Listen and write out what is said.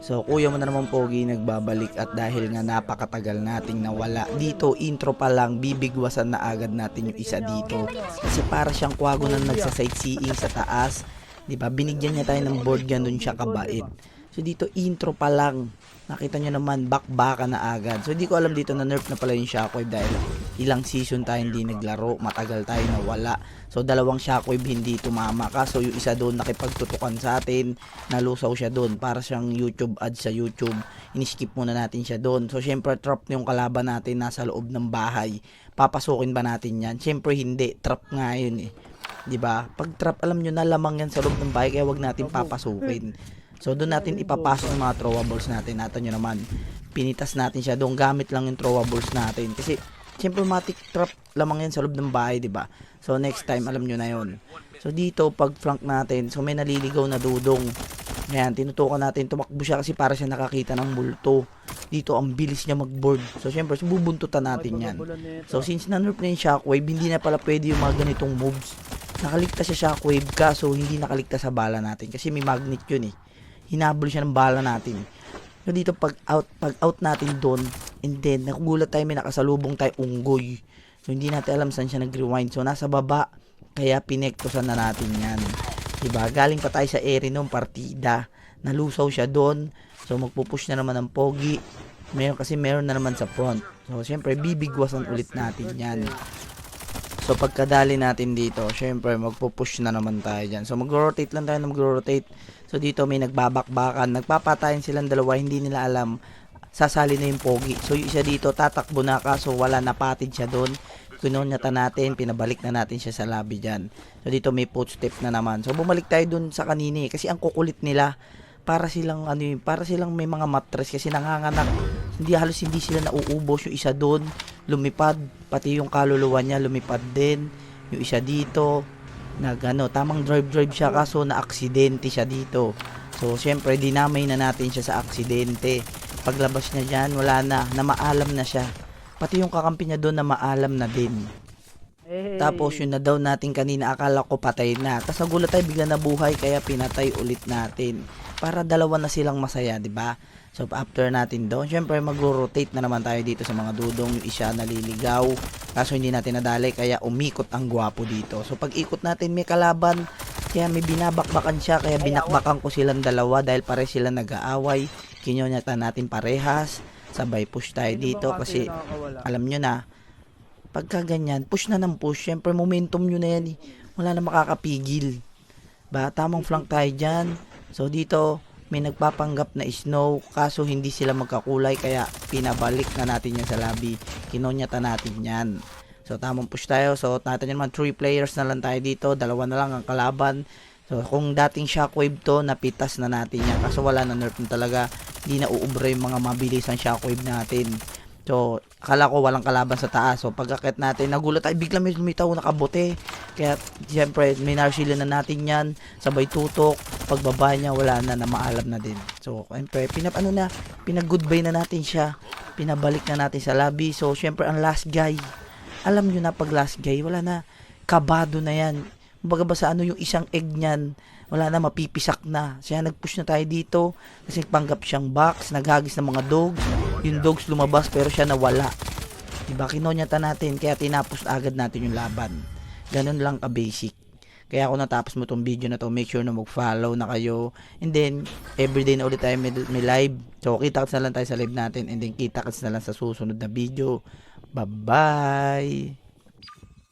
So kuya mo na naman pogi nagbabalik at dahil nga napakatagal nating nawala dito, intro pa lang bibigwasan na agad natin yung isa dito. Kasi para siyang kwago na nagsa-sightseeing sa taas. 'Di ba? Binigyan niya tayo ng board ganun siya kabait. So dito intro pa lang. Nakita nyo naman bakbaka na agad. So hindi ko alam dito na nerf na pala yung shockwave dahil ilang season tayo hindi naglaro, matagal tayo nawala. So dalawang shockwave hindi tumama, kaso yung isa doon nakipagtutukan sa atin, nalusaw siya doon para siyang YouTube ad sa YouTube. Iniskip muna natin siya doon. So syempre trap yung kalaban natin nasa loob ng bahay. Papasukin ba natin yan? Syempre hindi, trap nga yun eh. 'Di ba? Pag trap alam nyo na lamang yan sa loob ng bahay kaya wag natin papasukin. So doon natin ipapasok yung mga throwables natin. Natin nyo naman, pinitas natin siya doon gamit lang yung throwables natin. Kasi siyempre matic trap lamang yan sa loob ng bahay, 'di ba? So next time alam nyo na yon. So dito pag flank natin, so may naliligaw na dudong. Ayan, tinutukan natin, tumakbo siya kasi para siya nakakita ng multo. Dito ang bilis niya mag-board. So syempre bubuntutan natin yan. So since na-nerf na yung shockwave, hindi na pala pwede yung mga ganitong moves. Nakaligtas sa shockwave kaso hindi nakaligtas sa bala natin kasi may magnet yun eh. Hinabol siya ng bala natin. So dito pag out natin doon, and then nakugulat tayo, may nakasalubong tayo unggoy. So hindi natin alam saan siya nag-rewind. So nasa baba, kaya pinektosan na natin yan. Diba? Galing pa tayo sa area ng partida. Nalusaw siya doon. So magpupush na naman ng pogi. Meron na naman sa front. So syempre bibigwasan ulit natin yan. So pagkadali natin dito, syempre magpupush na naman tayo dyan. So mag-rotate lang tayo na mag-rotate. So dito may nagbabakbakan, nagpapatayin silang dalawa, hindi nila alam sasali na yung pogi. So yung isa dito tatakbo na kaso wala, napatid siya doon. Kinunyata natin, pinabalik na natin siya sa lobby dyan. So dito may footstep na naman. So bumalik tayo doon sa kanini kasi ang kukulit nila. Para silang may mga mattress kasi nanganganak. Hindi sila nauubos. Yung isa doon lumipad, pati yung kaluluwa niya lumipad din. Yung isa dito tamang drive siya kaso na aksidente siya dito. So syempre dinamay na natin siya sa aksidente. Paglabas niya diyan, wala na maalam na siya. Pati yung kakampi niya doon na maalam na din. Tapos yun na daw natin kanina, akala ko patay na. Tapos nagulat tayo, bigla nabuhay kaya pinatay ulit natin. Para dalawa na silang masaya, 'di ba? So after natin doon, syempre magro-rotate na naman tayo dito sa mga dudong. Yung isa naliligaw, kaso hindi natin nadali kaya umikot ang gwapo dito. So pag ikot natin may kalaban, kaya may binabakbakan siya, kaya binakbakan ko silang dalawa dahil pare sila nag-aaway. Kinyonyata natin parehas, sabay push tayo dito kasi alam nyo na, pagka ganyan, push na ng push, syempre momentum nyo na yan eh. Wala na makakapigil. Ba, tamang flank tayo dyan. So dito, may nagpapanggap na snow, kaso hindi sila magkakulay, kaya pinabalik na natin yan sa lobby. Kinonyata natin yan. So tamang push tayo. So natin naman 3 players na lang tayo dito, dalawa na lang ang kalaban. So kung dating shockwave to, napitas na natin yan. Kaso wala na, nerf na talaga. Hindi na uubra yung mga mabilis ang shockwave natin. So akala ko walang kalaban sa taas. So pagkakit natin, nagulat tayo, bigla may lumitaw na kabote. Kaya siyempre may narsila na natin yan, sabay tutok. Pagbaba niya wala na maalam na din. So siyempre pinag-goodbye na natin siya. Pinabalik na natin sa lobby. So siyempre ang last guy, alam nyo na pag last guy, wala na, kabado na yan. Kumbaga ba sa yung isang egg niyan, wala na, mapipisak na. Siya nag-push na tayo dito kasi panggap siyang box, naghagis ng mga dogs. Yung dogs lumabas pero siya nawala. Diba? Kinonyata natin kaya tinapos agad natin yung laban. Ganun lang ka-basic. Kaya kung natapos mo tong video na to, make sure na mag-follow na kayo. And then, everyday na ulit tayo may live. So, kita-kits na lang tayo sa live natin. And then, kita-kits na lang sa susunod na video. Bye-bye!